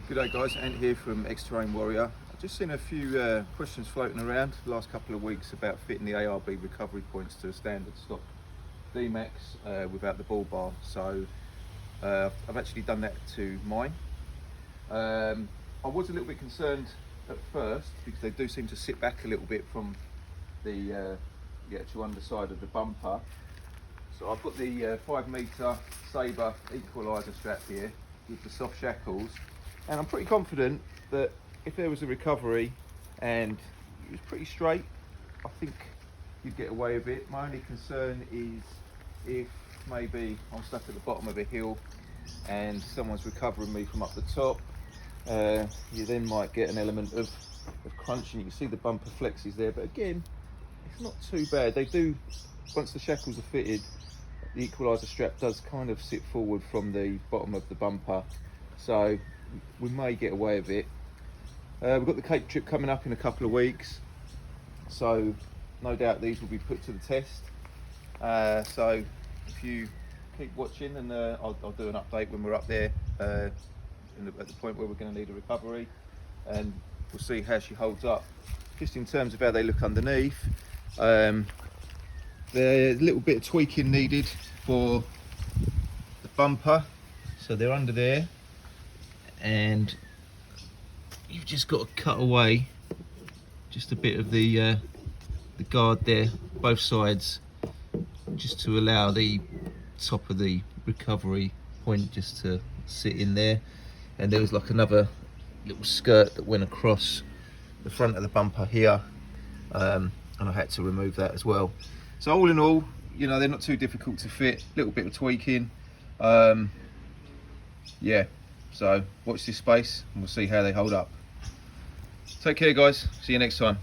Good day guys, Ant here from X-Terrain Warrior. I've just seen a few questions floating around the last couple of weeks about fitting the ARB recovery points to a standard stock Dmax without the bull bar. So I've actually done that to mine. I was a little bit concerned at first because they do seem to sit back a little bit from the actual underside of the bumper. So I've got the 5 metre Sabre equaliser strap here with the soft shackles. And I'm pretty confident that if there was a recovery and it was pretty straight, I think you'd get away with it. My only concern is if maybe I'm stuck at the bottom of a hill and someone's recovering me from up the top, you then might get an element of crunching. You can see the bumper flexes there, but again, it's not too bad. They do, once the shackles are fitted, the equaliser strap does kind of sit forward from the bottom of the bumper. So we may get away with it. We've got the Cape trip coming up in a couple of weeks, so no doubt these will be put to the test. So if you keep watching, and I'll do an update when we're up there at the point where we're going to need a recovery, and we'll see how she holds up. Just in terms of how they look underneath, there's a little bit of tweaking needed for the bumper, so they're under there. And you've just got to cut away just a bit of the guard there, both sides, just to allow the top of the recovery point just to sit in there. And there was like another little skirt that went across the front of the bumper here, and I had to remove that as well. So all in all, you know, they're not too difficult to fit. A little bit of tweaking, yeah. So watch this space and we'll see how they hold up. Take care guys, see you next time.